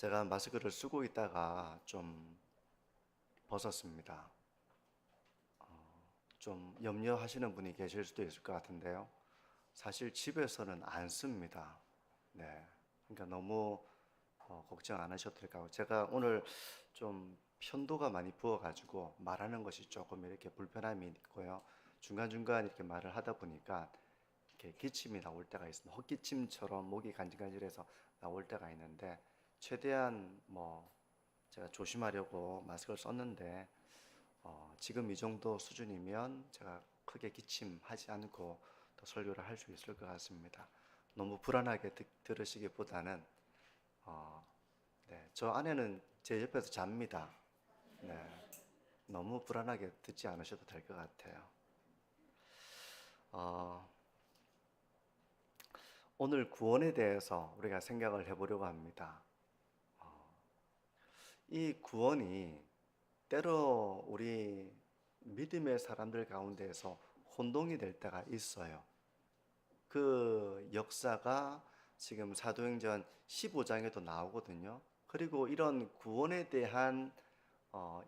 제가 마스크를 쓰고 있다가 좀 벗었습니다. 좀 염려하시는 분이 계실 수도 있을 것 같은데요. 사실 집에서는 안 씁니다. 네. 그러니까 너무 걱정 안 하셔도 될 것 같고, 제가 오늘 좀 편도가 많이 부어가지고 말하는 것이 조금 이렇게 불편함이 있고요. 중간중간 이렇게 말을 하다 보니까 이렇게 기침이 나올 때가 있습니다. 헛기침처럼 목이 간질간질해서 나올 때가 있는데, 최대한 제가 조심하려고 마스크를 썼는데, 지금 이 정도 수준이면 제가 크게 기침하지 않고 더 설교를 할 수 있을 것 같습니다. 너무 불안하게 들으시기보다는 네, 저 아내는 제 옆에서 잡니다. 네, 너무 불안하게 듣지 않으셔도 될 것 같아요. 어, 오늘 구원에 대해서 우리가 생각을 해보려고 합니다. 이 구원이 때로 우리 믿음의 사람들 가운데에서 혼동이 될 때가 있어요. 그 역사가 지금 사도행전 15장에도 나오거든요. 그리고 이런 구원에 대한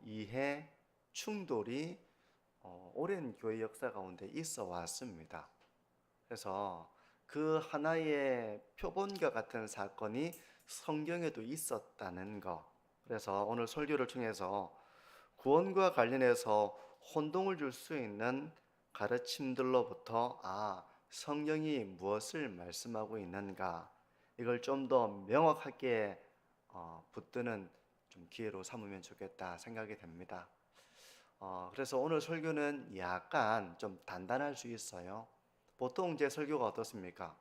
이해, 충돌이 오랜 교회 역사 가운데 있어 왔습니다. 그래서 그 하나의 표본과 같은 사건이 성경에도 있었다는 것. 그래서 오늘 설교를 통해서 구원과 관련해서 혼동을 줄 수 있는 가르침들로부터 성경이 무엇을 말씀하고 있는가, 이걸 좀 더 명확하게 붙드는 좀 기회로 삼으면 좋겠다 생각이 됩니다. 그래서 오늘 설교는 약간 좀 단단할 수 있어요. 보통 제 설교가 어떻습니까?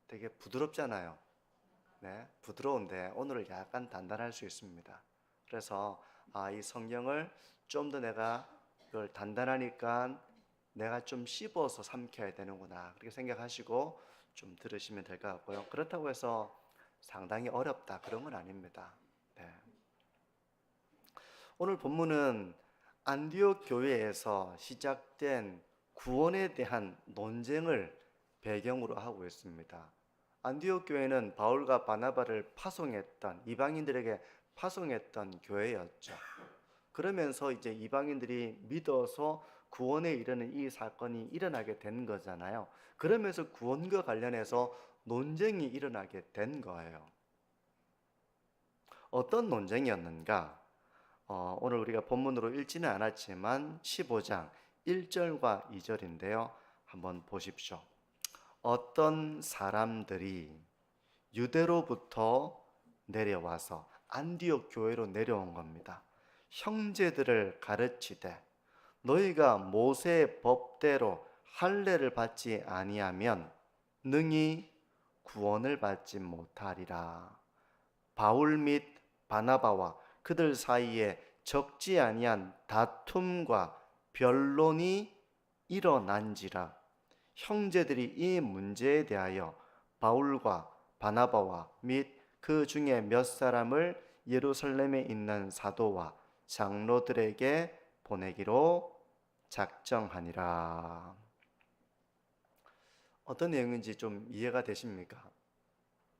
되게 부드럽잖아요. 네, 부드러운데 오늘은 약간 단단할 수 있습니다. 그래서 이 성경을 좀 더 내가 이걸 단단하니까 내가 좀 씹어서 삼켜야 되는구나, 그렇게 생각하시고 좀 들으시면 될 것 같고요. 그렇다고 해서 상당히 어렵다 그런 건 아닙니다. 네. 오늘 본문은 안디옥 교회에서 시작된 구원에 대한 논쟁을 배경으로 하고 있습니다. 안디옥 교회는 바울과 바나바를 파송했던, 이방인들에게 파송했던 교회였죠. 그러면서 이제 이방인들이 믿어서 구원에 이르는 이 사건이 일어나게 된 거잖아요. 그러면서 구원과 관련해서 논쟁이 일어나게 된 거예요. 어떤 논쟁이었는가? 오늘 우리가 본문으로 읽지는 않았지만 15장 1절과 2절인데요. 한번 보십시오. 어떤 사람들이 유대로부터 내려와서 안디옥 교회로 내려온 겁니다. 형제들을 가르치되 너희가 모세의 법대로 할례를 받지 아니하면 능히 구원을 받지 못하리라. 바울 및 바나바와 그들 사이에 적지 아니한 다툼과 변론이 일어난지라. 형제들이 이 문제에 대하여 바울과 바나바와 및 그 중에 몇 사람을 예루살렘에 있는 사도와 장로들에게 보내기로 작정하니라. 어떤 내용인지 좀 이해가 되십니까?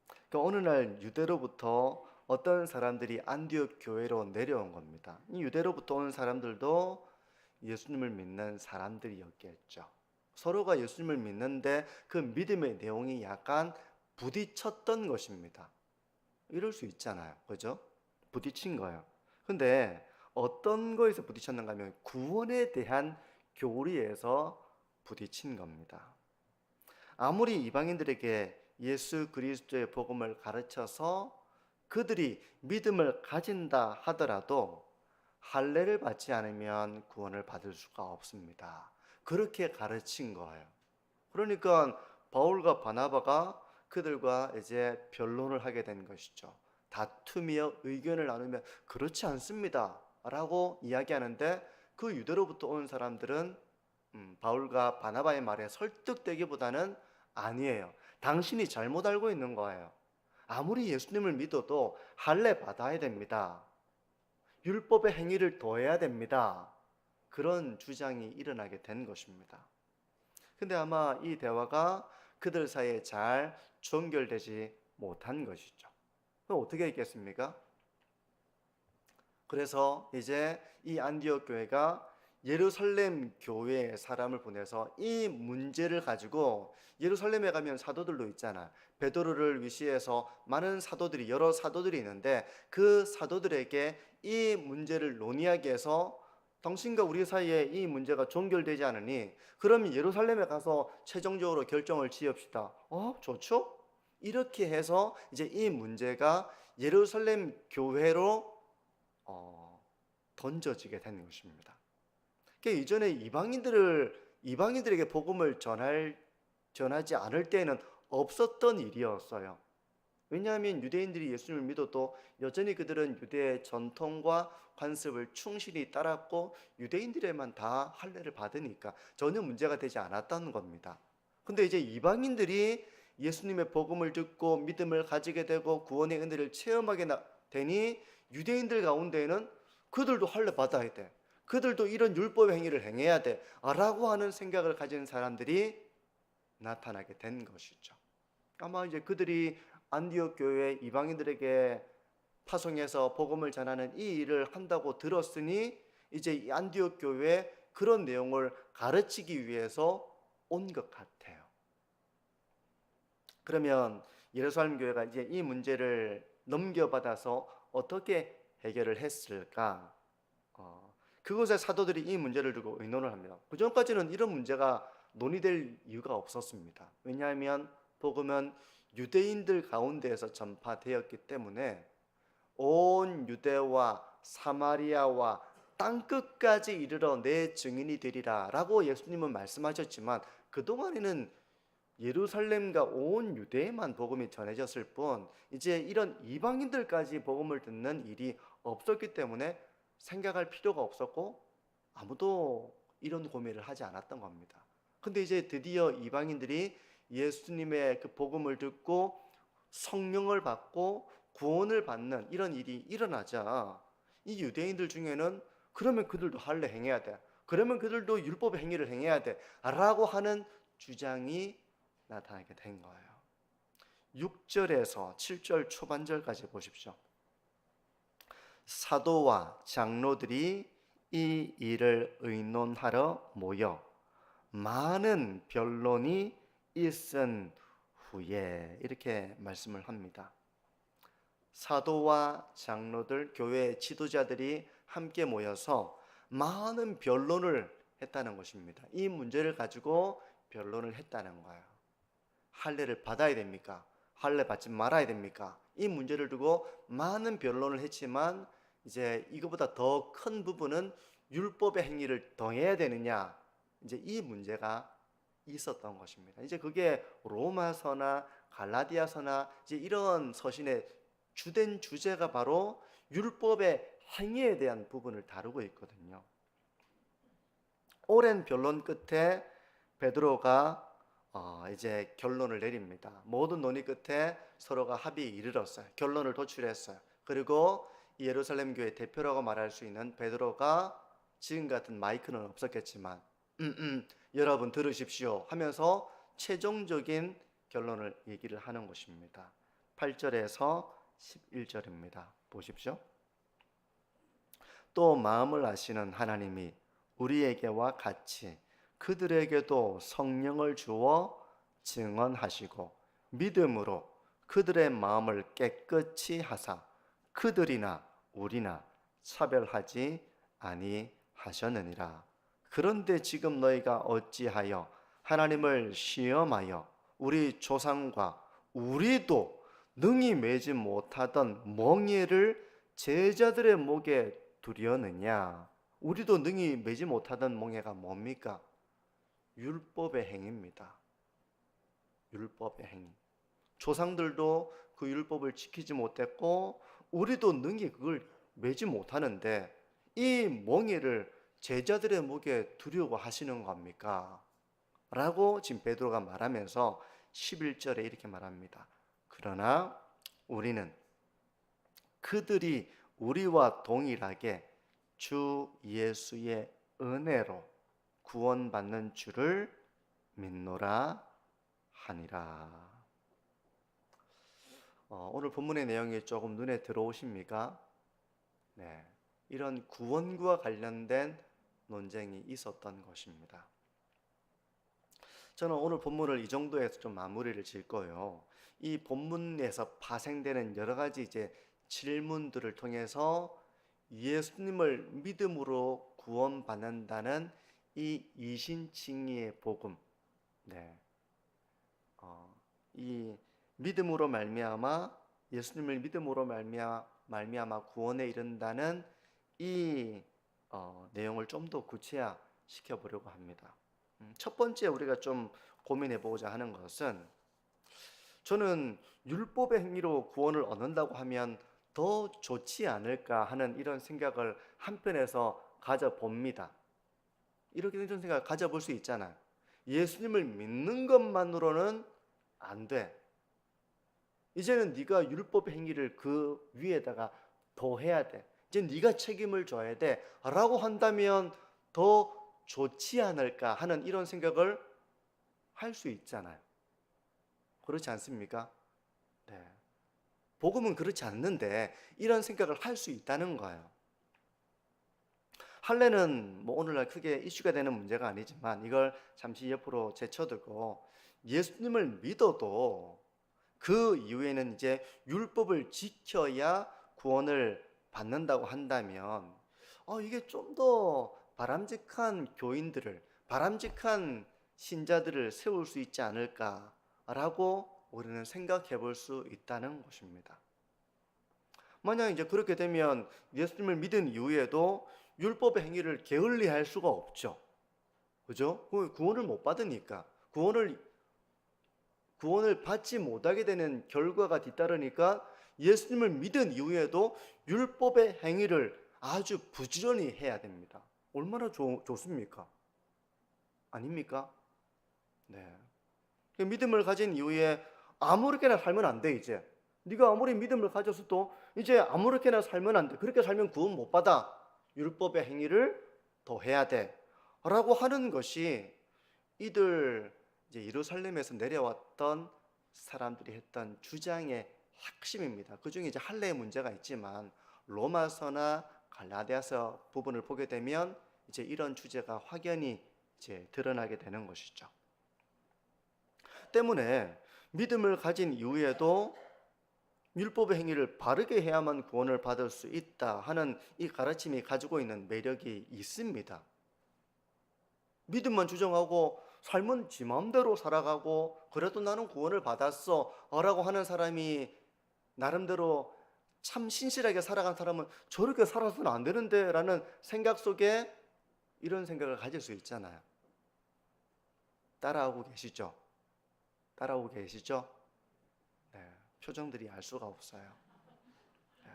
그러니까 어느 날 유대로부터 어떤 사람들이 안디옥 교회로 내려온 겁니다. 이 유대로부터 온 사람들도 예수님을 믿는 사람들이었겠죠. 서로가 예수님을 믿는데 그 믿음의 내용이 약간 부딪혔던 것입니다. 이럴 수 있잖아요. 그죠? 부딪힌 거예요. 근데 어떤 거에서 부딪혔는가 하면 구원에 대한 교리에서 부딪힌 겁니다. 아무리 이방인들에게 예수 그리스도의 복음을 가르쳐서 그들이 믿음을 가진다 하더라도 할례를 받지 않으면 구원을 받을 수가 없습니다. 그렇게 가르친 거예요. 그러니까 바울과 바나바가 그들과 이제 변론을 하게 된 것이죠. 다투며 의견을 나누며 그렇지 않습니다 라고 이야기하는데, 그 유대로부터 온 사람들은 바울과 바나바의 말에 설득되기보다는 아니에요, 당신이 잘못 알고 있는 거예요. 아무리 예수님을 믿어도 할례 받아야 됩니다. 율법의 행위를 더해야 됩니다. 그런 주장이 일어나게 된 것입니다. 근데 아마 이 대화가 그들 사이에 잘 종결되지 못한 것이죠. 그럼 어떻게 했겠습니까? 그래서 이제 이 안디옥 교회가 예루살렘 교회에 사람을 보내서 이 문제를 가지고, 예루살렘에 가면 사도들도 있잖아. 베드로를 위시해서 많은 사도들이, 여러 사도들이 있는데 그 사도들에게 이 문제를 논의하게 해서, 당신과 우리 사이에 이 문제가 종결되지 않으니 그럼 예루살렘에 가서 최종적으로 결정을 지읍시다. 좋죠? 이렇게 해서 이제 이 문제가 예루살렘 교회로 던져지게 되는 것입니다. 그러니까 이전에 이방인들에게 복음을 전하지 않을 때에는 없었던 일이었어요. 왜냐하면 유대인들이 예수님을 믿어도 여전히 그들은 유대의 전통과 관습을 충실히 따랐고 유대인들에만 다 할례를 받으니까 전혀 문제가 되지 않았다는 겁니다. 근데 이제 이방인들이 예수님의 복음을 듣고 믿음을 가지게 되고 구원의 은혜를 체험하게 되니 유대인들 가운데에는 그들도 할례 받아야 돼, 그들도 이런 율법 행위를 행해야 돼 라고 하는 생각을 가진 사람들이 나타나게 된 것이죠. 아마 이제 그들이 안디옥 교회 이방인들에게 파송해서 복음을 전하는 이 일을 한다고 들었으니 이제 이 안디옥 교회에 그런 내용을 가르치기 위해서 온 것 같아요. 그러면 예루살렘 교회가 이제 이 문제를 넘겨받아서 어떻게 해결을 했을까? 그곳의 사도들이 이 문제를 두고 의논을 합니다. 그 전까지는 이런 문제가 논의될 이유가 없었습니다. 왜냐하면 복음은 유대인들 가운데에서 전파되었기 때문에 온 유대와 사마리아와 땅끝까지 이르러 내 증인이 되리라 라고 예수님은 말씀하셨지만, 그동안에는 예루살렘과 온 유대에만 복음이 전해졌을 뿐 이제 이런 이방인들까지 복음을 듣는 일이 없었기 때문에 생각할 필요가 없었고 아무도 이런 고민을 하지 않았던 겁니다. 근데 이제 드디어 이방인들이 예수님의 그 복음을 듣고 성령을 받고 구원을 받는 이런 일이 일어나자 이 유대인들 중에는 그러면 그들도 할례 행해야 돼, 그러면 그들도 율법 행위를 행해야 돼 라고 하는 주장이 나타나게 된 거예요. 6절에서 7절 초반절까지 보십시오. 사도와 장로들이 이 일을 의논하러 모여 많은 변론이 있은 후에, 이렇게 말씀을 합니다. 사도와 장로들, 교회 지도자들이 함께 모여서 많은 변론을 했다는 것입니다. 이 문제를 가지고 변론을 했다는 거예요. 할례를 받아야 됩니까? 할례 받지 말아야 됩니까? 이 문제를 두고 많은 변론을 했지만 이제 이거보다 더 큰 부분은 율법의 행위를 더해야 되느냐, 이제 이 문제가 있었던 것입니다. 이제 그게 로마서나 갈라디아서나 이제 이런 서신의 주된 주제가 바로 율법의 행위에 대한 부분을 다루고 있거든요. 오랜 변론 끝에 베드로가 이제 결론을 내립니다. 모든 논의 끝에 서로가 합의에 이르렀어요. 결론을 도출했어요. 그리고 예루살렘 교회 대표라고 말할 수 있는 베드로가, 지금 같은 마이크는 없었겠지만 여러분 들으십시오 하면서 최종적인 결론을 얘기를 하는 것입니다. 8절에서 11절입니다. 보십시오. 또 마음을 아시는 하나님이 우리에게와 같이 그들에게도 성령을 주어 증언하시고 믿음으로 그들의 마음을 깨끗이 하사 그들이나 우리나 차별하지 아니하셨느니라. 그런데 지금 너희가 어찌하여 하나님을 시험하여 우리 조상과 우리도 능히 매지 못하던 멍에를 제자들의 목에 두려느냐. 우리도 능히 매지 못하던 멍에가 뭡니까? 율법의 행위입니다. 율법의 행위. 조상들도 그 율법을 지키지 못했고 우리도 능히 그걸 매지 못하는데 이 멍에를 제자들의 목에 두려고 하시는 겁니까? 라고 지금 베드로가 말하면서 11절에 이렇게 말합니다. 그러나 우리는 그들이 우리와 동일하게 주 예수의 은혜로 구원받는 줄을 믿노라 하니라. 오늘 본문의 내용이 조금 눈에 들어오십니까? 네, 이런 구원과 관련된 논쟁이 있었던 것입니다. 저는 오늘 본문을 이 정도에서 좀 마무리를 지을 거예요. 이 본문에서 파생되는 여러 가지 이제 질문들을 통해서 예수님을 믿음으로 구원받는다는 이 이신칭의의 복음, 네, 이 믿음으로 말미암아 예수님을 믿음으로 말미암아 구원에 이른다는 이 내용을 좀 더 구체화시켜 보려고 합니다. 첫 번째 우리가 좀 고민해 보고자 하는 것은, 저는 율법의 행위로 구원을 얻는다고 하면 더 좋지 않을까 하는 이런 생각을 한편에서 가져봅니다. 이런 생각을 가져볼 수 있잖아요. 예수님을 믿는 것만으로는 안 돼. 이제는 네가 율법의 행위를 그 위에다가 더 해야 돼. 이제 네가 책임을 져야 돼 라고 한다면 더 좋지 않을까 하는 이런 생각을 할 수 있잖아요. 그렇지 않습니까? 네. 복음은 그렇지 않는데 이런 생각을 할 수 있다는 거예요. 할례는 뭐 오늘날 크게 이슈가 되는 문제가 아니지만 이걸 잠시 옆으로 제쳐두고, 예수님을 믿어도 그 이후에는 이제 율법을 지켜야 구원을 받는다고 한다면 이게 좀 더 바람직한 교인들을, 바람직한 신자들을 세울 수 있지 않을까라고 우리는 생각해 볼 수 있다는 것입니다. 만약 이제 그렇게 되면 예수님을 믿은 이후에도 율법의 행위를 게을리할 수가 없죠. 그죠? 구원을 못 받으니까, 구원을 받지 못하게 되는 결과가 뒤따르니까 예수님을 믿은 이후에도 율법의 행위를 아주 부지런히 해야 됩니다. 얼마나 좋습니까? 아닙니까? 네. 믿음을 가진 이후에 아무렇게나 살면 안 돼. 이제 네가 아무리 믿음을 가졌어도 이제 아무렇게나 살면 안 돼. 그렇게 살면 구원 못 받아. 율법의 행위를 더 해야 돼 라고 하는 것이 이들 이제 예루살렘에서 내려왔던 사람들이 했던 주장의 핵심입니다. 그 중에 이제 할례의 문제가 있지만 로마서나 갈라디아서 부분을 보게 되면 이제 이런 주제가 확연히 이제 드러나게 되는 것이죠. 때문에 믿음을 가진 이후에도 율법의 행위를 바르게 해야만 구원을 받을 수 있다 하는 이 가르침이 가지고 있는 매력이 있습니다. 믿음만 주장하고 삶은 지 마음대로 살아가고 그래도 나는 구원을 받았어 라고 하는 사람이, 나름대로 참 신실하게 살아간 사람은 저렇게 살아서는 안 되는데 라는 생각 속에 이런 생각을 가질 수 있잖아요. 따라오고 계시죠? 따라오고 계시죠? 네, 표정들이 알 수가 없어요. 네.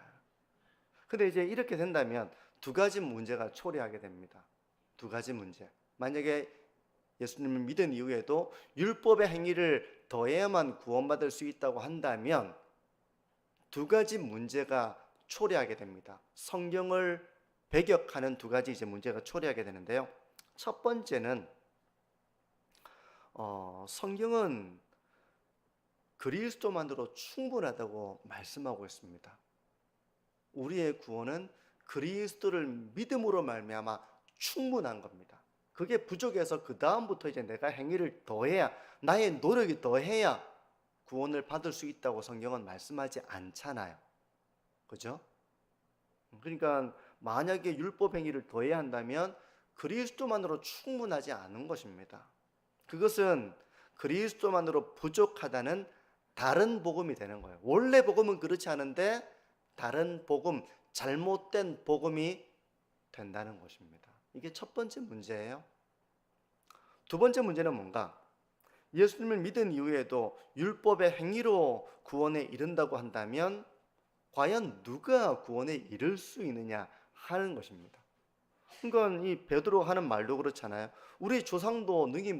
근데 이제 이렇게 된다면 두 가지 문제가 초래하게 됩니다. 두 가지 문제. 만약에 예수님을 믿은 이후에도 율법의 행위를 더해야만 구원받을 수 있다고 한다면 두 가지 문제가 초래하게 됩니다. 성경을 배격하는 두 가지 이제 문제가 초래하게 되는데요. 첫 번째는 성경은 그리스도만으로 충분하다고 말씀하고 있습니다. 우리의 구원은 그리스도를 믿음으로 말미암아 충분한 겁니다. 그게 부족해서 그 다음부터 이제 내가 행위를 더해야, 나의 노력이 더해야 구원을 받을 수 있다고 성경은 말씀하지 않잖아요. 그죠? 그러니까 만약에 율법 행위를 더해야 한다면 그리스도만으로 충분하지 않은 것입니다. 그것은 그리스도만으로 부족하다는 다른 복음이 되는 거예요. 원래 복음은 그렇지 않은데 다른 복음, 잘못된 복음이 된다는 것입니다. 이게 첫 번째 문제예요. 두 번째 문제는 뭔가? 예수님을 믿은 이후에도 율법의 행위로 구원에 이른다고 한다면 과연 누가 구원에 이를 수 있느냐 하는 것입니다. 그러니까 이 베드로가 하는 말도 그렇잖아요. 우리 조상도 능히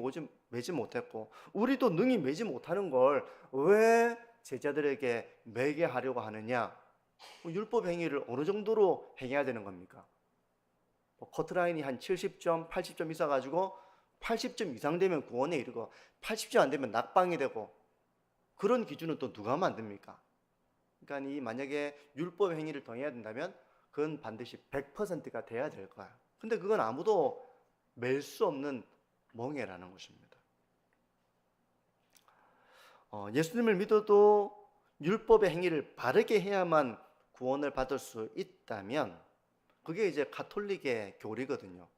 매지 못했고 우리도 능히 매지 못하는 걸 왜 제자들에게 매게 하려고 하느냐? 율법 행위를 어느 정도로 행해야 되는 겁니까? 커트라인이 한 70점, 80점 있어가지고 80점 이상 되면 구원에 이르고 80점 안 되면 낙방이 되고, 그런 기준은 또 누가 만듭니까? 그러니까 이 만약에 율법 행위를 더해야 된다면 그건 반드시 100%가 돼야 될 거야. 근데 그건 아무도 맬 수 없는 멍해라는 것입니다. 예수님을 믿어도 율법의 행위를 바르게 해야만 구원을 받을 수 있다면 그게 이제 가톨릭의 교리거든요.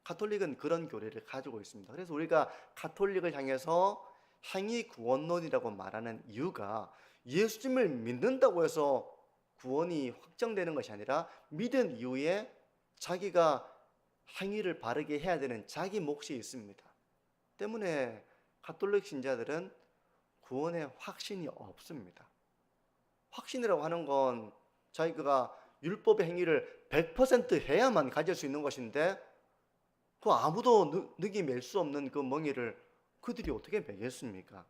가톨릭은 그런 교리를 가지고 있습니다. 그래서 우리가 가톨릭을 향해서 행위 구원론이라고 말하는 이유가 예수님을 믿는다고 해서 구원이 확정되는 것이 아니라 믿은 이후에 자기가 행위를 바르게 해야 되는 자기 몫이 있습니다. 때문에 가톨릭 신자들은 구원의 확신이 없습니다. 확신이라고 하는 건 자기가 율법의 행위를 100% 해야만 가질 수 있는 것인데 그 아무도 능히 맬 수 없는 그 멍에를 그들이 어떻게 매겠습니까?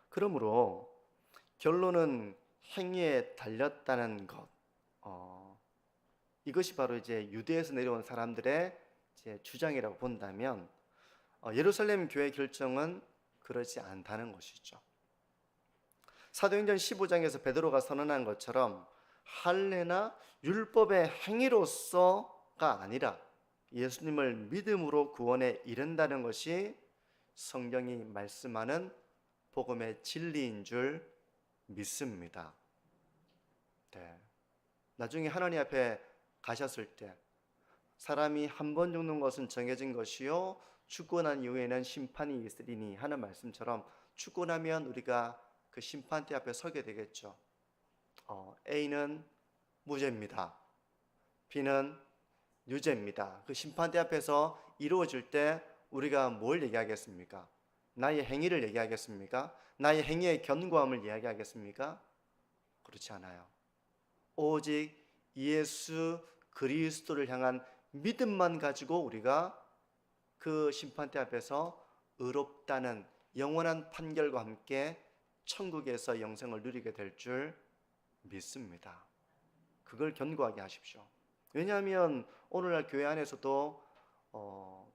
그러므로 결론은 행위에 달렸다는 것. 이것이 바로 이제 유대에서 내려온 사람들의 이제 주장이라고 본다면 예루살렘 교회 결정은 그렇지 않다는 것이죠. 사도행전 15장에서 베드로가 선언한 것처럼 할례나 율법의 행위로서가 아니라 예수님을 믿음으로 구원에 이른다는 것이 성경이 말씀하는 복음의 진리인 줄 믿습니다. 네. 나중에 하나님 앞에 가셨을 때 사람이 한 번 죽는 것은 정해진 것이요 죽고 난 이후에는 심판이 있으리니 하는 말씀처럼 죽고 나면 우리가 그 심판대 앞에 서게 되겠죠. A는 무죄입니다. B는 유죄입니다. 그 심판대 앞에서 이루어질 때 우리가 뭘 얘기하겠습니까? 나의 행위를 얘기하겠습니까? 나의 행위의 견고함을 이야기하겠습니까? 그렇지 않아요. 오직 예수 그리스도를 향한 믿음만 가지고 우리가 그 심판대 앞에서 의롭다는 영원한 판결과 함께 천국에서 영생을 누리게 될 줄 믿습니다. 그걸 견고하게 하십시오. 왜냐하면 오늘날 교회 안에서도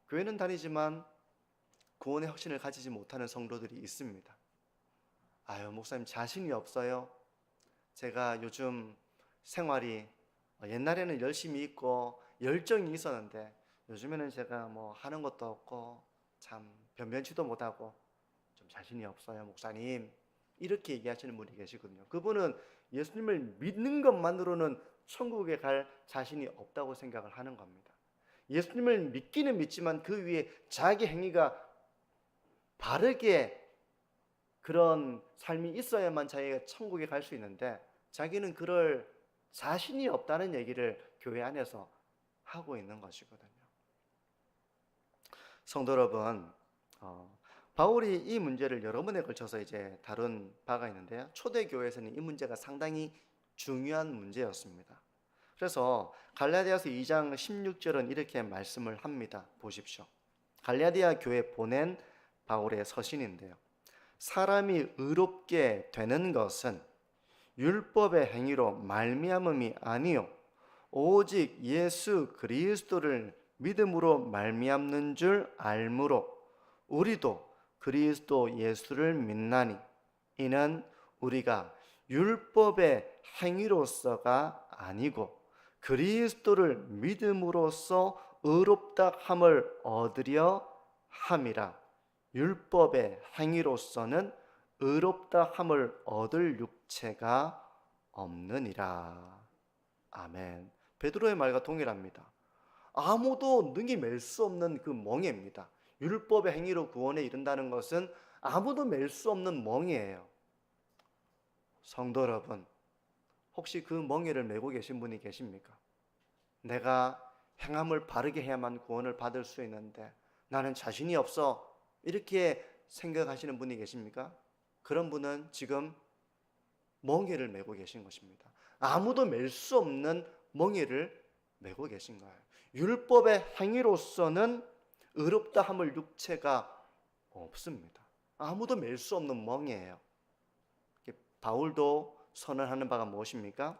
교회는 다니지만 구원의 확신을 가지지 못하는 성도들이 있습니다. 아유, 목사님 자신이 없어요. 제가 요즘 생활이 옛날에는 열심히 있고 열정이 있었는데 요즘에는 제가 뭐 하는 것도 없고 참 변변치도 못하고 좀 자신이 없어요, 목사님. 이렇게 얘기하시는 분이 계시거든요. 그분은 예수님을 믿는 것만으로는 천국에 갈 자신이 없다고 생각을 하는 겁니다. 예수님을 믿기는 믿지만 그 위에 자기 행위가 바르게 그런 삶이 있어야만 자기가 천국에 갈 수 있는데 자기는 그럴 자신이 없다는 얘기를 교회 안에서 하고 있는 것이거든요. 성도 여러분, 바울이 이 문제를 여러 번에 걸쳐서 이제 다룬 바가 있는데요. 초대교회에서는 이 문제가 상당히 중요한 문제였습니다. 그래서 갈라디아서 2장 16절은 이렇게 말씀을 합니다. 보십시오. 갈라디아 교회에 보낸 바울의 서신인데요. 사람이 의롭게 되는 것은 율법의 행위로 말미암음이 아니요 오직 예수 그리스도를 믿음으로 말미암는 줄 알므로 우리도 그리스도 예수를 믿나니 이는 우리가 율법의 행위로서가 아니고 그리스도를 믿음으로써 의롭다 함을 얻으려 함이라. 율법의 행위로서는 의롭다 함을 얻을 육체가 없느니라. 아멘. 베드로의 말과 동일합니다. 아무도 능히 맬 수 없는 그 멍에입니다. 율법의 행위로 구원에 이른다는 것은 아무도 맬 수 없는 멍에예요. 성도 여러분, 혹시 그 멍에를 메고 계신 분이 계십니까? 내가 행함을 바르게 해야만 구원을 받을 수 있는데 나는 자신이 없어. 이렇게 생각하시는 분이 계십니까? 그런 분은 지금 멍에를 메고 계신 것입니다. 아무도 맬 수 없는 멍에를 메고 계신 거예요. 율법의 행위로서는 의롭다 함을 육체가 없습니다. 아무도 맬 수 없는 멍에예요. 바울도 선언하는 바가 무엇입니까?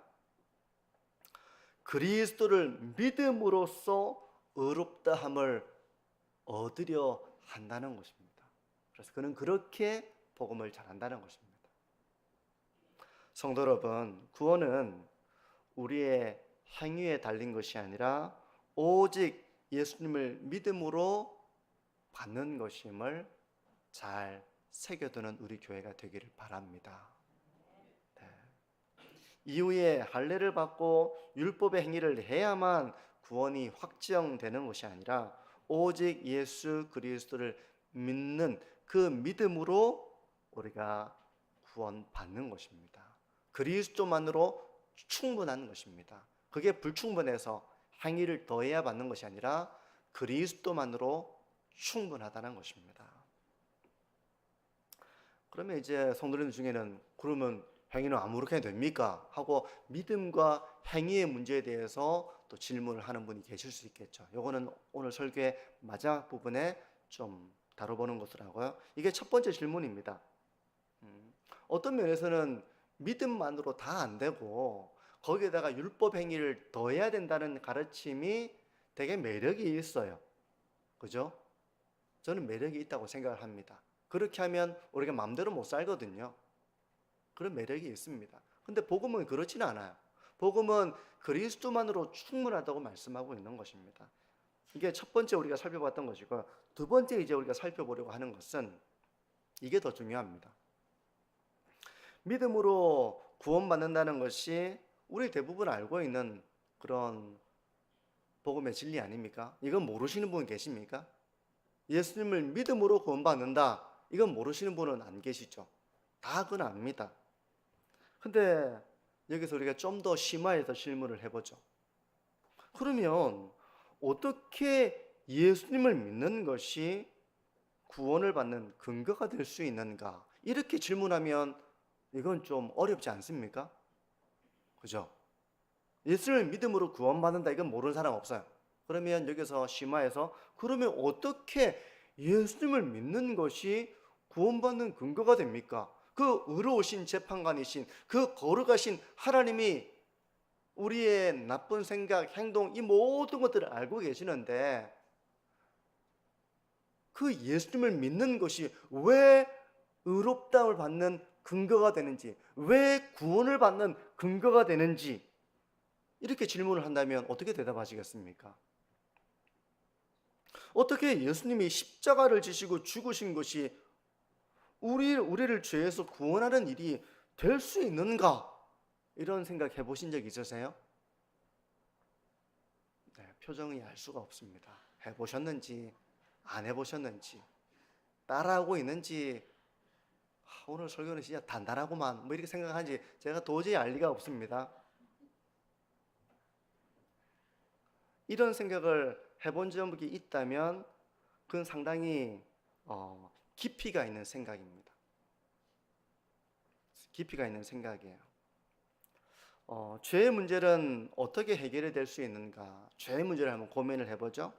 그리스도를 믿음으로써 의롭다 함을 얻으려 한다는 것입니다. 그래서 그는 그렇게 복음을 전한다는 것입니다. 성도 여러분, 구원은 우리의 행위에 달린 것이 아니라 오직 예수님을 믿음으로 받는 것임을 잘 새겨두는 우리 교회가 되기를 바랍니다. 네. 이후에 할례를 받고 율법의 행위를 해야만 구원이 확정되는 것이 아니라 오직 예수 그리스도를 믿는 그 믿음으로 우리가 구원받는 것입니다. 그리스도만으로 충분한 것입니다. 그게 불충분해서 행위를 더해야 받는 것이 아니라 그리스도만으로 충분하다는 것입니다. 그러면 이제 성도님들 중에는 그러면 행위는 아무렇게 해도 됩니까? 하고 믿음과 행위의 문제에 대해서 또 질문을 하는 분이 계실 수 있겠죠. 요거는 오늘 설교의 마지막 부분에 좀 다뤄보는 것으로 하고요. 이게 첫 번째 질문입니다. 어떤 면에서는 믿음만으로 다 안 되고 거기에다가 율법 행위를 더해야 된다는 가르침이 되게 매력이 있어요. 그죠? 저는 매력이 있다고 생각을 합니다. 그렇게 하면 우리가 마음대로 못 살거든요. 그런 매력이 있습니다. 근데 복음은 그렇지는 않아요. 복음은 그리스도만으로 충분하다고 말씀하고 있는 것입니다. 이게 첫 번째 우리가 살펴봤던 것이고, 두 번째 이제 우리가 살펴보려고 하는 것은 이게 더 중요합니다. 믿음으로 구원받는다는 것이 우리 대부분 알고 있는 그런 복음의 진리 아닙니까? 이건 모르시는 분 계십니까? 예수님을 믿음으로 구원받는다, 이건 모르시는 분은 안 계시죠. 다 그건 압니다. 근데 여기서 우리가 좀 더 심화해서 질문을 해보죠. 그러면 어떻게 예수님을 믿는 것이 구원을 받는 근거가 될 수 있는가? 이렇게 질문하면 이건 좀 어렵지 않습니까? 그죠? 예수님을 믿음으로 구원받는다, 이건 모르는 사람 없어요. 그러면 여기서 심화해서 그러면 어떻게 예수님을 믿는 것이 구원받는 근거가 됩니까? 그 의로우신 재판관이신 그 거룩하신 하나님이 우리의 나쁜 생각, 행동, 이 모든 것들을 알고 계시는데 그 예수님을 믿는 것이 왜 의롭다움을 받는 근거가 되는지, 왜 구원을 받는 근거가 되는지, 이렇게 질문을 한다면 어떻게 대답하시겠습니까? 어떻게 예수님이 십자가를 지시고 죽으신 것이 우리를 죄에서 구원하는 일이 될 수 있는가? 이런 생각 해보신 적 있으세요? 네, 표정이 알 수가 없습니다. 해보셨는지 안 해보셨는지 따라하고 있는지, 오늘 설교는 진짜 단단하구만 뭐 이렇게 생각하는지 제가 도저히 알 리가 없습니다. 이런 생각을 해본 적이 있다면 그건 상당히 깊이가 있는 생각입니다. 깊이가 있는 생각이에요. 죄의 문제는 어떻게 해결이 될 수 있는가? 죄의 문제를 한번 고민을 해보죠.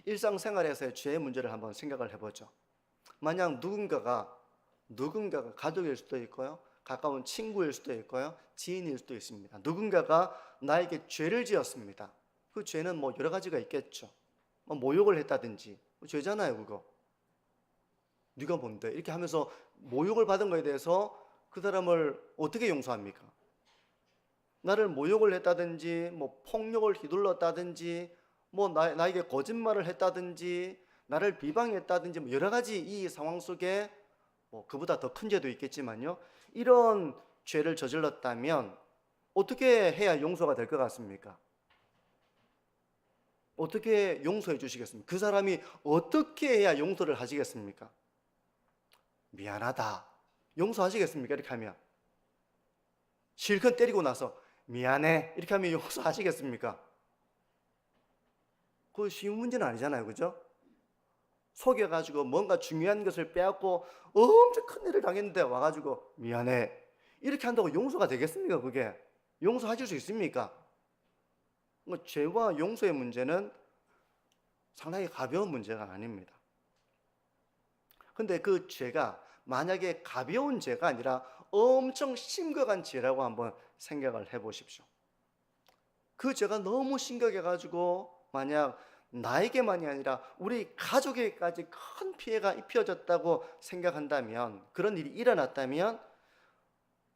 일상생활에서의 죄의 문제를 한번 생각을 해보죠. 만약 누군가가 가족일 수도 있고요, 가까운 친구일 수도 있고요, 지인일 수도 있습니다. 누군가가 나에게 죄를 지었습니다. 그 죄는 뭐 여러 가지가 있겠죠. 모욕을 했다든지, 죄잖아요 그거. 네가 뭔데? 이렇게 하면서 모욕을 받은 거에 대해서 그 사람을 어떻게 용서합니까? 나를 모욕을 했다든지, 뭐 폭력을 휘둘렀다든지, 뭐 나에게 거짓말을 했다든지, 나를 비방했다든지, 뭐 여러 가지 이 상황 속에 뭐 그보다 더 큰 죄도 있겠지만요, 이런 죄를 저질렀다면 어떻게 해야 용서가 될 것 같습니까? 어떻게 용서해 주시겠습니까? 그 사람이 어떻게 해야 용서를 하시겠습니까? 미안하다, 용서하시겠습니까? 이렇게 하면 실컷 때리고 나서 미안해 이렇게 하면 용서하시겠습니까? 그거 쉬운 문제는 아니잖아요, 그죠? 속여가지고 뭔가 중요한 것을 빼앗고 엄청 큰일을 당했는데 와가지고 미안해 이렇게 한다고 용서가 되겠습니까? 그게 용서하실 수 있습니까? 죄와 용서의 문제는 상당히 가벼운 문제가 아닙니다. 근데 그 죄가 만약에 가벼운 죄가 아니라 엄청 심각한 죄라고 한번 생각을 해보십시오. 그 죄가 너무 심각해가지고 만약 나에게만이 아니라 우리 가족에게까지 큰 피해가 입혀졌다고 생각한다면, 그런 일이 일어났다면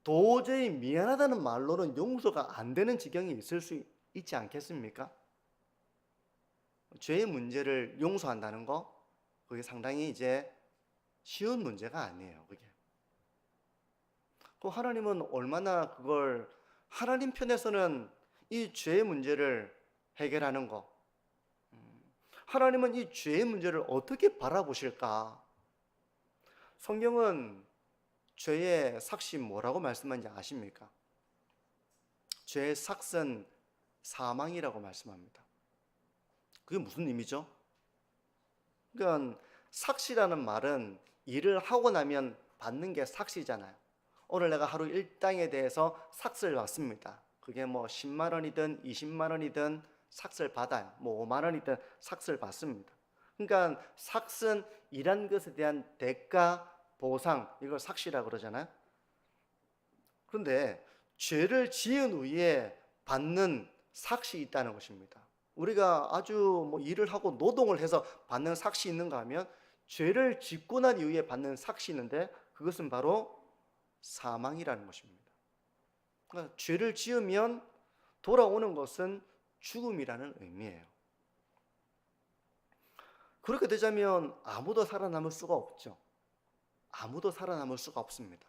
도저히 미안하다는 말로는 용서가 안 되는 지경이 있을 수 있지 않겠습니까? 죄의 문제를 용서한다는 거, 그게 상당히 이제 쉬운 문제가 아니에요, 그게. 그 하나님은 얼마나 그걸, 하나님 편에서는 이 죄의 문제를 해결하는 거, 하나님은 이 죄의 문제를 어떻게 바라보실까? 성경은 죄의 삭이 뭐라고 말씀하는지 아십니까? 죄의 삭은 사망이라고 말씀합니다. 그게 무슨 의미죠? 그러니까 삭이라는 말은 일을 하고 나면 받는 게 삭이잖아요. 오늘 내가 하루 일당에 대해서 삭을 받습니다. 그게 뭐 10만 원이든 20만 원이든 삭을 받아요. 뭐 5만 원이든 삭을 받습니다. 그러니까 삭은 일한 것에 대한 대가, 보상, 이걸 삭이라고 그러잖아요. 그런데 죄를 지은 후에 받는 삭이 있다는 것입니다. 우리가 아주 뭐 일을 하고 노동을 해서 받는 삭이 있는가 하면 죄를 짓고 난 이후에 받는 삭이 있는데 그것은 바로 사망이라는 것입니다. 그러니까 죄를 지으면 돌아오는 것은 죽음이라는 의미예요. 그렇게 되자면 아무도 살아남을 수가 없죠. 아무도 살아남을 수가 없습니다.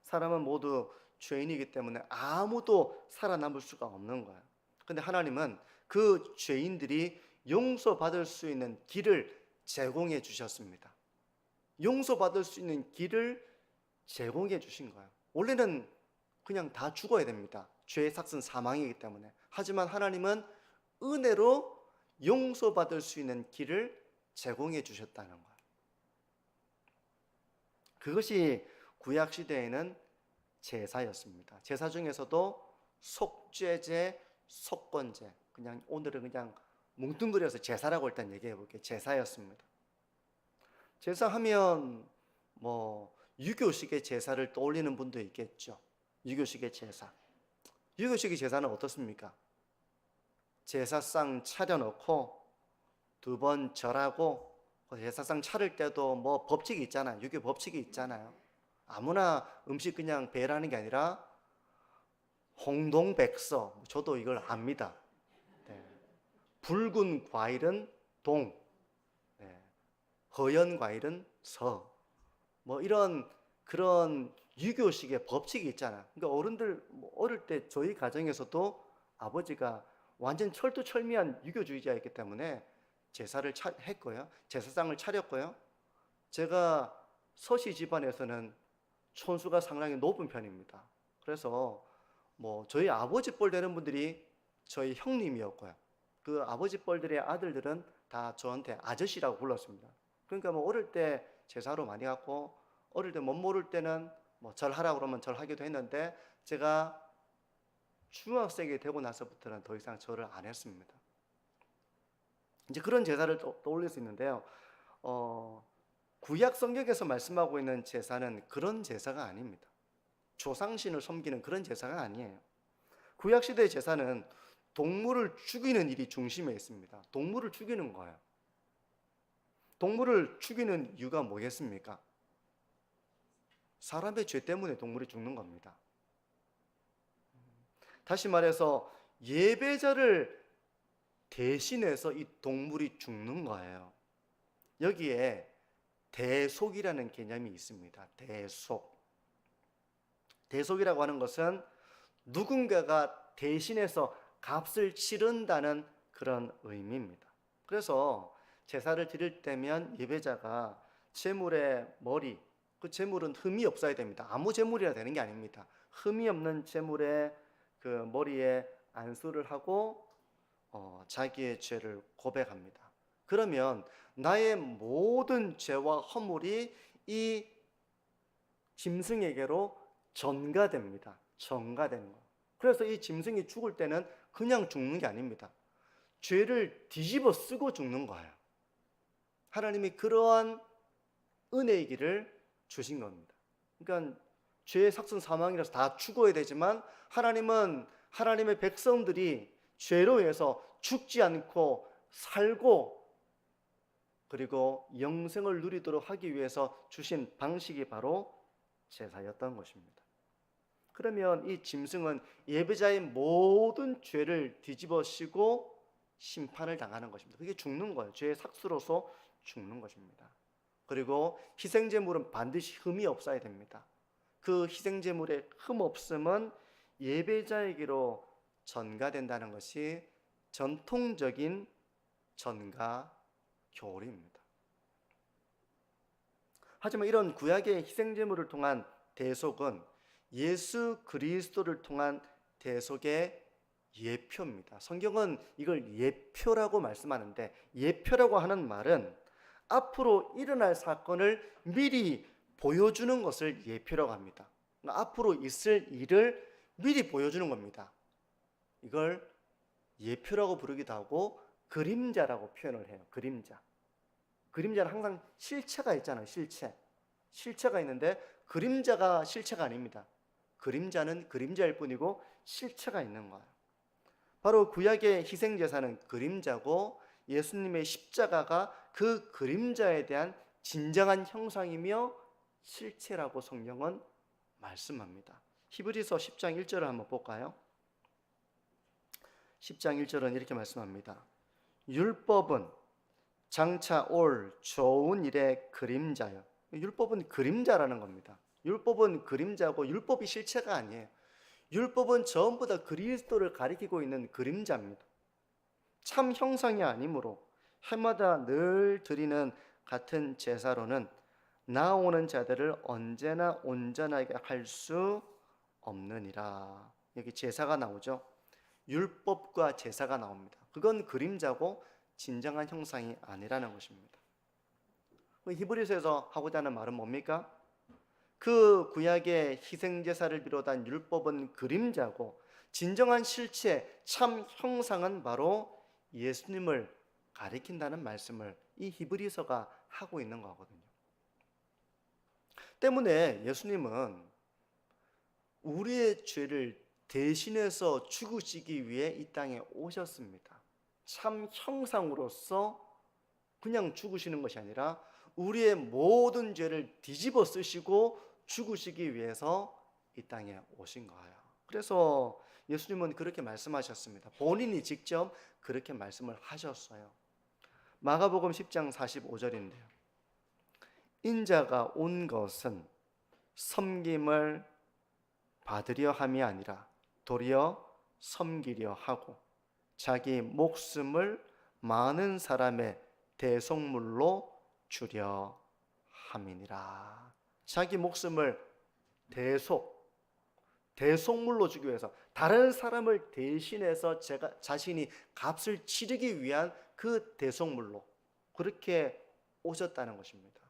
사람은 모두 죄인이기 때문에 아무도 살아남을 수가 없는 거예요. 근데 하나님은 그 죄인들이 용서받을 수 있는 길을 제공해 주셨습니다. 용서받을 수 있는 길을 제공해 주신 거예요. 원래는 그냥 다 죽어야 됩니다. 죄의 삭은 사망이기 때문에. 하지만 하나님은 은혜로 용서받을 수 있는 길을 제공해 주셨다는 거예요. 그것이 구약 시대에는 제사였습니다. 제사 중에서도 속죄제, 속건제, 그냥 오늘은 그냥 뭉뚱그려서 제사라고 일단 얘기해 볼게요. 제사였습니다. 제사하면 뭐 유교식의 제사를 떠올리는 분도 있겠죠. 유교식의 제사. 유교식의 제사는 어떻습니까? 제사상 차려놓고 2번 절하고, 제사상 차릴 때도 뭐 법칙이 있잖아요. 유교 법칙이 있잖아요. 아무나 음식 그냥 배라는 게 아니라 홍동백서, 저도 이걸 압니다. 네. 붉은 과일은 동, 네. 허연 과일은 서, 뭐 이런 그런 유교식의 법칙이 있잖아요. 그러니까 어른들 어릴 때 저희 가정에서도 아버지가 완전 철두철미한 유교주의자였기 때문에 제사를 했고요. 제사상을 차렸고요. 제가 서씨 집안에서는 촌수가 상당히 높은 편입니다. 그래서 뭐 저희 아버지 뻘 되는 분들이 저희 형님이었고요. 그 아버지 뻘들의 아들들은 다 저한테 아저씨라고 불렀습니다. 그러니까 뭐 어릴 때 제사로 많이 갔고, 어릴 때 못 모를 때는 뭐 절하라고 그러면 절하기도 했는데, 제가 중학생이 되고 나서부터는 더 이상 절을 안 했습니다. 이제 그런 제사를 떠올릴 수 있는데요. 구약 성경에서 말씀하고 있는 제사는 그런 제사가 아닙니다. 조상신을 섬기는 그런 제사가 아니에요. 구약 시대의 제사는 동물을 죽이는 일이 중심에 있습니다. 동물을 죽이는 거예요. 동물을 죽이는 이유가 뭐겠습니까? 사람의 죄 때문에 동물이 죽는 겁니다. 다시 말해서 예배자를 대신해서 이 동물이 죽는 거예요. 여기에 대속이라는 개념이 있습니다. 대속. 대속이라고 하는 것은 누군가가 대신해서 값을 치른다는 그런 의미입니다. 그래서 제사를 드릴 때면 예배자가 제물의 머리, 그 제물은 흠이 없어야 됩니다. 아무 제물이라 되는 게 아닙니다. 흠이 없는 제물의 그 머리에 안수를 하고 자기의 죄를 고백합니다. 그러면 나의 모든 죄와 허물이 이 짐승에게로 전가됩니다. 전가되는 거. 그래서 이 짐승이 죽을 때는 그냥 죽는 게 아닙니다. 죄를 뒤집어 쓰고 죽는 거예요. 하나님이 그러한 은혜이기를 주신 겁니다. 그러니까 죄의 삭은 사망이라서 다 죽어야 되지만, 하나님은 하나님의 백성들이 죄로 인해서 죽지 않고 살고 그리고 영생을 누리도록 하기 위해서 주신 방식이 바로 제사였던 것입니다. 그러면 이 짐승은 예배자의 모든 죄를 뒤집어 씌고 심판을 당하는 것입니다. 그게 죽는 거예요. 죄의 삭수로서 죽는 것입니다. 그리고 희생제물은 반드시 흠이 없어야 됩니다. 그 희생제물의 흠 없음은 예배자에게로 전가된다는 것이 전통적인 전가 교리입니다. 하지만 이런 구약의 희생제물을 통한 대속은 예수 그리스도를 통한 대속의 예표입니다. 성경은 이걸 예표라고 말씀하는데, 예표라고 하는 말은 앞으로 일어날 사건을 미리 보여주는 것을 예표라고 합니다. 앞으로 있을 일을 미리 보여주는 겁니다. 이걸 예표라고 부르기도 하고 그림자라고 표현을 해요. 그림자는 항상 실체가 있잖아요. 실체가 있는데 그림자가 실체가 아닙니다. 그림자는 그림자일 뿐이고 실체가 있는 거예요. 바로 구약의 희생제사는 그림자고 예수님의 십자가가 그 그림자에 대한 진정한 형상이며 실체라고 성경은 말씀합니다. 히브리서 10장 1절을 한번 볼까요? 10장 1절은 이렇게 말씀합니다. 율법은 장차 올 좋은 일의 그림자요. 율법은 그림자라는 겁니다. 율법은 그림자고 율법이 실체가 아니에요. 율법은 전부 다 그리스도를 가리키고 있는 그림자입니다. 참 형상이 아니므로 해마다 늘 드리는 같은 제사로는 나오는 자들을 언제나 온전하게 할 수 없느니라. 여기 제사가 나오죠. 율법과 제사가 나옵니다. 그건 그림자고 진정한 형상이 아니라는 것입니다. 히브리서에서 하고자 하는 말은 뭡니까? 그 구약의 희생제사를 비롯한 율법은 그림자고 진정한 실체, 참 형상은 바로 예수님을 가리킨다는 말씀을 이 히브리서가 하고 있는 거거든요. 때문에 예수님은 우리의 죄를 대신해서 죽으시기 위해 이 땅에 오셨습니다. 참 형상으로서 그냥 죽으시는 것이 아니라 우리의 모든 죄를 뒤집어 쓰시고 죽으시기 위해서 이 땅에 오신 거예요. 그래서 예수님은 그렇게 말씀하셨습니다. 본인이 직접 그렇게 말씀을 하셨어요. 마가복음 10장 45절인데요. 인자가 온 것은 섬김을 받으려 함이 아니라 도리어 섬기려 하고 자기 목숨을 많은 사람의 대속물로 주려 함이니라. 자기 목숨을 대속물로 주기 위해서 다른 사람을 대신해서 자신이 값을 치르기 위한 그 대속물로 그렇게 오셨다는 것입니다.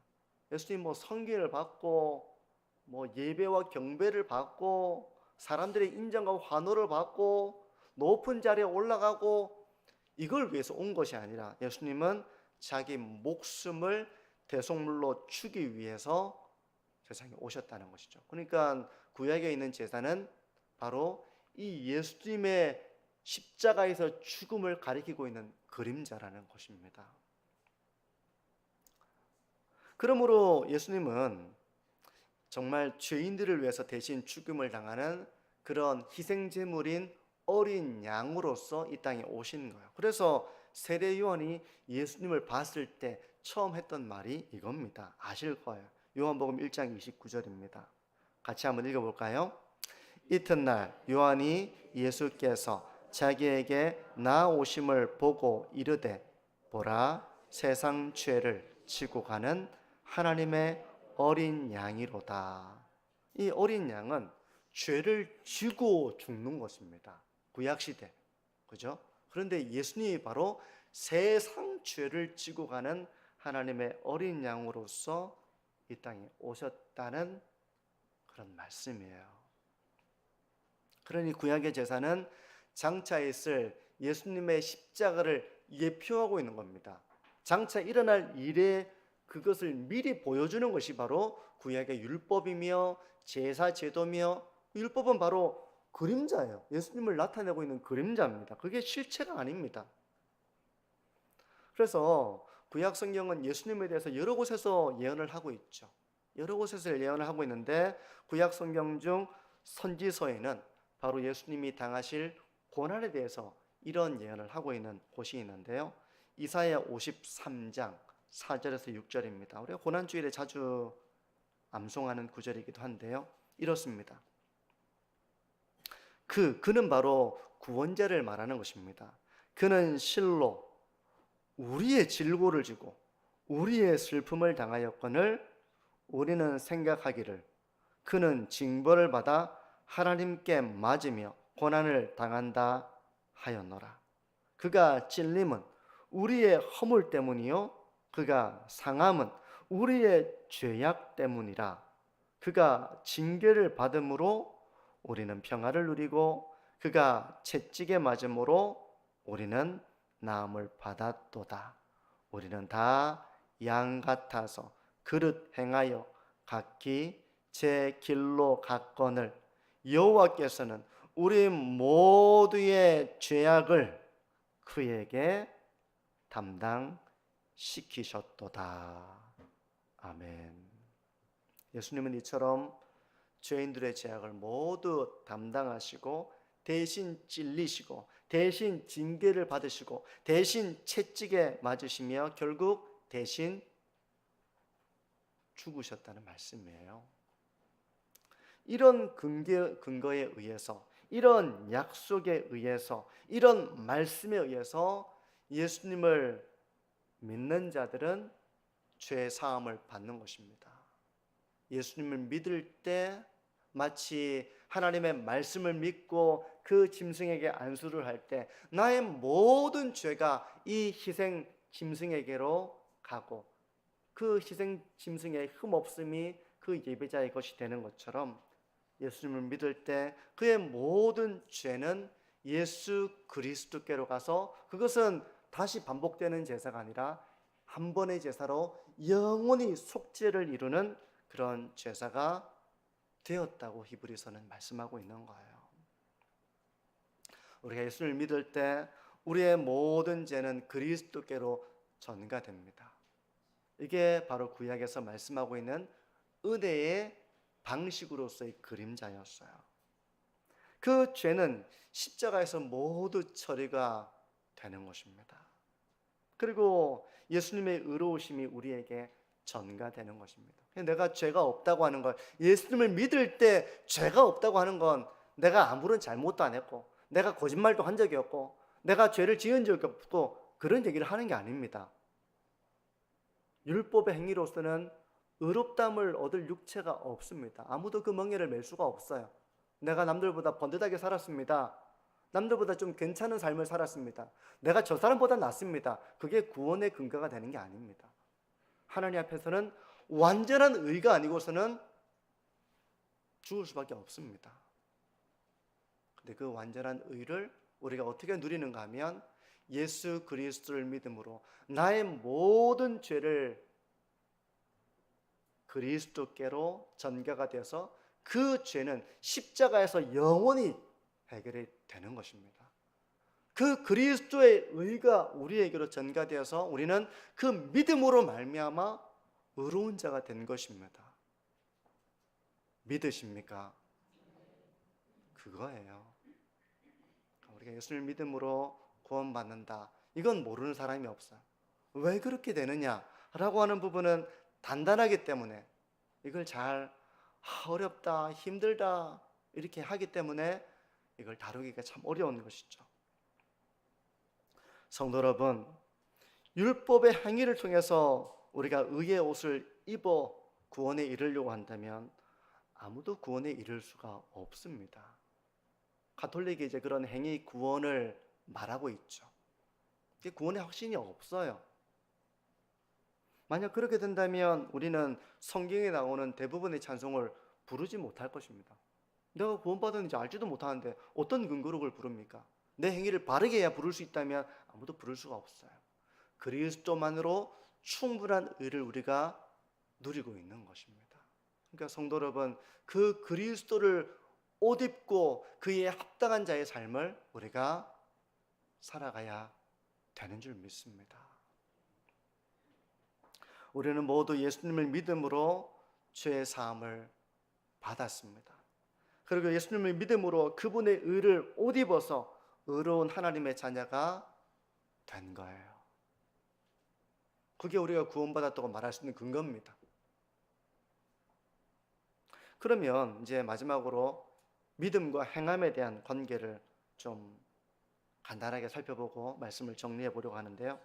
예수님 성기를 받고 예배와 경배를 받고 사람들의 인정과 환호를 받고 높은 자리에 올라가고 이걸 위해서 온 것이 아니라 예수님은 자기 목숨을 대속물로 주기 위해서 세상에 오셨다는 것이죠. 그러니까 구약에 있는 제사는 바로 이 예수님의 십자가에서 죽음을 가리키고 있는 그림자라는 것입니다. 그러므로 예수님은 정말 죄인들을 위해서 대신 죽음을 당하는 그런 희생제물인 어린 양으로서 이 땅에 오신 거예요. 그래서 세례 요한이 예수님을 봤을 때 처음 했던 말이 이겁니다. 아실 거예요. 요한복음 1장 29절입니다. 같이 한번 읽어볼까요? 이튿날 요한이 예수께서 자기에게 나오심을 보고 이르되 보라 세상 죄를 지고 가는 하나님의 어린 양이로다. 이 어린 양은 죄를 지고 죽는 것입니다. 구약시대. 그죠? 그런데 예수님이 바로 세상 죄를 지고 가는 하나님의 어린 양으로서 이 땅에 오셨다는 그런 말씀이에요. 그러니 구약의 제사는 장차 있을 예수님의 십자가를 예표하고 있는 겁니다. 장차 일어날 일에 그것을 미리 보여주는 것이 바로 구약의 율법이며 제사 제도며 율법은 바로 그림자예요. 예수님을 나타내고 있는 그림자입니다. 그게 실체가 아닙니다. 그래서 구약 성경은 예수님에 대해서 여러 곳에서 예언을 하고 있죠. 여러 곳에서 예언을 하고 있는데 구약 성경 중 선지서에는 바로 예수님이 당하실 고난에 대해서 이런 예언을 하고 있는 곳이 있는데요. 이사야 53장 4절에서 6절입니다. 우리가 고난주일에 자주 암송하는 구절이기도 한데요. 이렇습니다. 그는 바로 구원자를 말하는 것입니다. 그는 실로 우리의 질고를 지고 우리의 슬픔을 당하였거늘 우리는 생각하기를 그는 징벌을 받아 하나님께 맞으며 고난을 당한다 하였노라. 그가 찔림은 우리의 허물 때문이요 그가 상함은 우리의 죄악 때문이라. 그가 징계를 받음으로 우리는 평화를 누리고 그가 채찍에 맞음으로 우리는 나음을 받았도다. 우리는 다 양 같아서 그릇 행하여 각기 제 길로 갔거늘 여호와께서는 우리 모두의 죄악을 그에게 담당시키셨도다. 아멘. 예수님은 이처럼 죄인들의 죄악을 모두 담당하시고 대신 찔리시고 대신 징계를 받으시고 대신 채찍에 맞으시며 결국 대신 죽으셨다는 말씀이에요. 이런 근거에 의해서, 이런 약속에 의해서, 이런 말씀에 의해서 예수님을 믿는 자들은 죄 사함을 받는 것입니다. 예수님을 믿을 때 마치 하나님의 말씀을 믿고 그 짐승에게 안수를 할 때 나의 모든 죄가 이 희생 짐승에게로 가고 그 희생 짐승의 흠없음이 그 예배자의 것이 되는 것처럼 예수님을 믿을 때 그의 모든 죄는 예수 그리스도께로 가서 그것은 다시 반복되는 제사가 아니라 한 번의 제사로 영원히 속죄를 이루는 그런 제사가 되었다고 히브리서는 말씀하고 있는 거예요. 우리가 예수를 믿을 때 우리의 모든 죄는 그리스도께로 전가됩니다. 이게 바로 구약에서 말씀하고 있는 은혜의 방식으로서의 그림자였어요. 그 죄는 십자가에서 모두 처리가 되는 것입니다. 그리고 예수님의 의로우심이 우리에게 전가되는 것입니다. 내가 죄가 없다고 하는 걸, 예수님을 믿을 때 죄가 없다고 하는 건 내가 아무런 잘못도 안 했고 내가 거짓말도 한 적이 없고 내가 죄를 지은 적이 없고 그런 얘기를 하는 게 아닙니다. 율법의 행위로서는 의롭다함을 얻을 육체가 없습니다. 아무도 그 멍에를 맬 수가 없어요. 내가 남들보다 번듯하게 살았습니다. 남들보다 좀 괜찮은 삶을 살았습니다. 내가 저 사람보다 낫습니다. 그게 구원의 근거가 되는 게 아닙니다. 하나님 앞에서는 완전한 의가 아니고서는 죽을 수밖에 없습니다. 근데 그 완전한 의를 우리가 어떻게 누리는가 하면 예수 그리스도를 믿음으로 나의 모든 죄를 그리스도께로 전가가 되어서 그 죄는 십자가에서 영원히 해결이 되는 것입니다. 그 그리스도의 의가 우리에게로 전가되어서 우리는 그 믿음으로 말미암아 의로운 자가 된 것입니다. 믿으십니까? 그거예요. 우리가 예수를 믿음으로 구원받는다. 이건 모르는 사람이 없어요. 왜 그렇게 되느냐라고 하는 부분은 단단하기 때문에 이걸 잘 어렵다, 힘들다 이렇게 하기 때문에 이걸 다루기가 참 어려운 것이죠. 성도 여러분, 율법의 행위를 통해서 우리가 의의 옷을 입어 구원에 이르려고 한다면 아무도 구원에 이를 수가 없습니다. 가톨릭이 이제 그런 행위 구원을 말하고 있죠. 구원의 확신이 없어요. 만약 그렇게 된다면 우리는 성경에 나오는 대부분의 찬송을 부르지 못할 것입니다. 내가 구원받았는지 알지도 못하는데 어떤 근거로 그걸 부릅니까? 내 행위를 바르게 해야 부를 수 있다면 아무도 부를 수가 없어요. 그리스도만으로 충분한 의를 우리가 누리고 있는 것입니다. 그러니까 성도 여러분, 그 그리스도를 옷 입고 그에 합당한 자의 삶을 우리가 살아가야 되는 줄 믿습니다. 우리는 모두 예수님을 믿음으로 죄의 사함을 받았습니다. 그리고 예수님을 믿음으로 그분의 의를 옷 입어서 의로운 하나님의 자녀가 된 거예요. 그게 우리가 구원받았다고 말할 수 있는 근거입니다. 그러면 이제 마지막으로 믿음과 행함에 대한 관계를 좀 간단하게 살펴보고 말씀을 정리해 보려고 하는데요.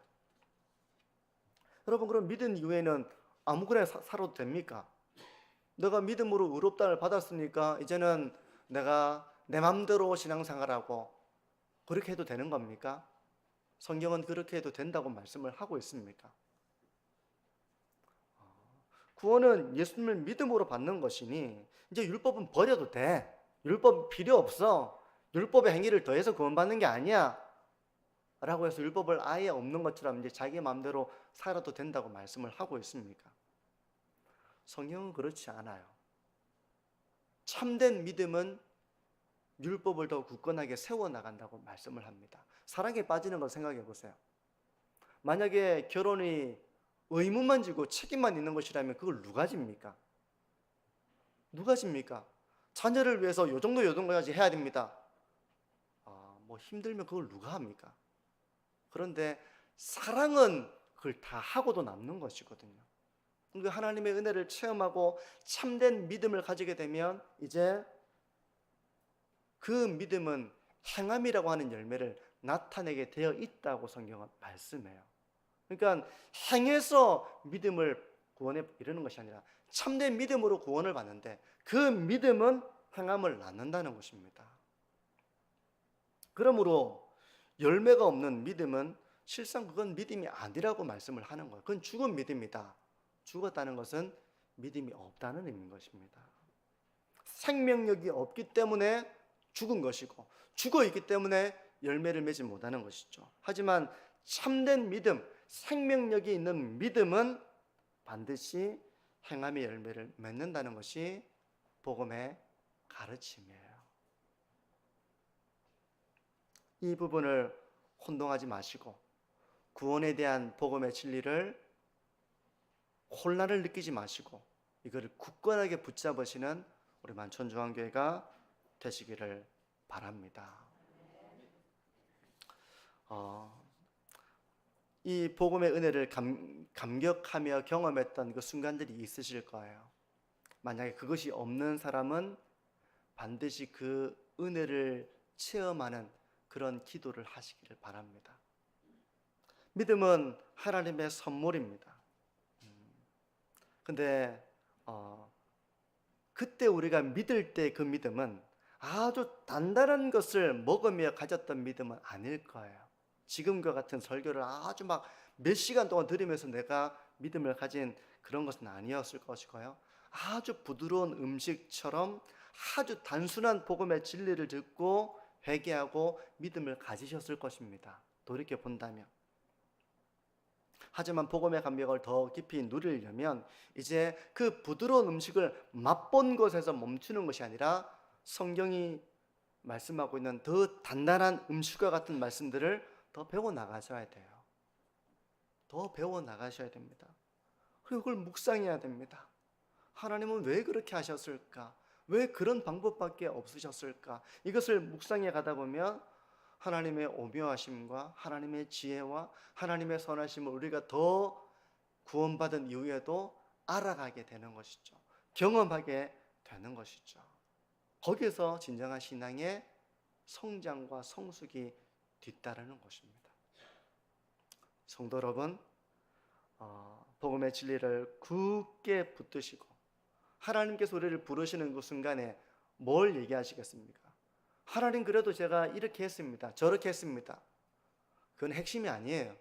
여러분, 그럼 믿은 이후에는 아무거나 살아도 됩니까? 내가 믿음으로 의롭다를 받았으니까 이제는 내가 내 마음대로 신앙생활하고 그렇게 해도 되는 겁니까? 성경은 그렇게 해도 된다고 말씀을 하고 있습니까? 구원은 예수님을 믿음으로 받는 것이니 이제 율법은 버려도 돼. 율법 필요 없어. 율법의 행위를 더해서 구원받는 게 아니야 라고 해서 율법을 아예 없는 것처럼 이제 자기 마음대로 살아도 된다고 말씀을 하고 있습니까? 성경은 그렇지 않아요. 참된 믿음은 율법을 더 굳건하게 세워나간다고 말씀을 합니다. 사랑에 빠지는 걸 생각해 보세요. 만약에 결혼이 의무만 지고 책임만 있는 것이라면 그걸 누가 집니까? 누가 집니까? 자녀를 위해서 요 정도까지 해야 됩니다. 뭐 힘들면 그걸 누가 합니까? 그런데 사랑은 그걸 다 하고도 남는 것이거든요. 그러니까 하나님의 은혜를 체험하고 참된 믿음을 가지게 되면 이제 그 믿음은 행함이라고 하는 열매를 나타내게 되어 있다고 성경은 말씀해요. 그러니까 행해서 믿음을 구원에 이르는 것이 아니라 참된 믿음으로 구원을 받는데 그 믿음은 행함을 낳는다는 것입니다. 그러므로 열매가 없는 믿음은 실상 그건 믿음이 아니라고 말씀을 하는 거예요. 그건 죽은 믿음이다. 죽었다는 것은 믿음이 없다는 의미인 것입니다. 생명력이 없기 때문에 죽은 것이고 죽어있기 때문에 열매를 맺지 못하는 것이죠. 하지만 참된 믿음, 생명력이 있는 믿음은 반드시 행함의 열매를 맺는다는 것이 복음의 가르침이에요. 이 부분을 혼동하지 마시고 구원에 대한 복음의 진리를 혼란을 느끼지 마시고 이거를 굳건하게 붙잡으시는 우리 만천중앙교회가 되시기를 바랍니다. 이 복음의 은혜를 감격하며 경험했던 그 순간들이 있으실 거예요. 만약에 그것이 없는 사람은 반드시 그 은혜를 체험하는 그런 기도를 하시기를 바랍니다. 믿음은 하나님의 선물입니다. 근데 그때 우리가 믿을 때 그 믿음은 아주 단단한 것을 먹으며 가졌던 믿음은 아닐 거예요. 지금과 같은 설교를 아주 막 몇 시간 동안 들으면서 내가 믿음을 가진 그런 것은 아니었을 것이고요. 아주 부드러운 음식처럼 아주 단순한 복음의 진리를 듣고 회개하고 믿음을 가지셨을 것입니다. 돌이켜 본다면. 하지만 복음의 감격을 더 깊이 누리려면 이제 그 부드러운 음식을 맛본 것에서 멈추는 것이 아니라 성경이 말씀하고 있는 더 단단한 음식과 같은 말씀들을 더 배워 나가셔야 돼요. 더 배워 나가셔야 됩니다. 그리고 그걸 묵상해야 됩니다. 하나님은 왜 그렇게 하셨을까? 왜 그런 방법밖에 없으셨을까? 이것을 묵상해 가다 보면 하나님의 오묘하심과 하나님의 지혜와 하나님의 선하심을 우리가 더 구원받은 이후에도 알아가게 되는 것이죠. 경험하게 되는 것이죠. 거기에서 진정한 신앙의 성장과 성숙이 뒤따르는 것입니다. 성도 여러분, 복음의 진리를 굳게 붙드시고 하나님께서 우리를 부르시는 그 순간에 뭘 얘기하시겠습니까? 하나님, 그래도 제가 이렇게 했습니다. 저렇게 했습니다. 그건 핵심이 아니에요.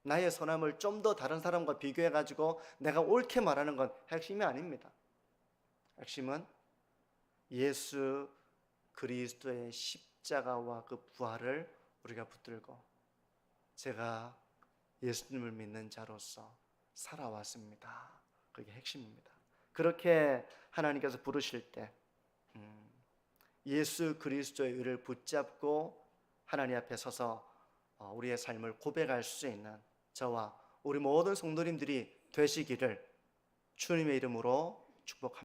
나의 선함을 좀 더 다른 사람과 비교해가지고 내가 옳게 말하는 건 핵심이 아닙니다. 핵심은 예수 그리스도의 십자가와 그 부활을 우리가 붙들고 제가 예수님을 믿는 자로서 살아왔습니다. 그게 핵심입니다. 그렇게 하나님께서 부르실 때 예수 그리스도의 의를 붙잡고 하나님 앞에 서서 우리의 삶을 고백할 수 있는 저와 우리 모든 성도님들이 되시기를 주님의 이름으로 축복합니다.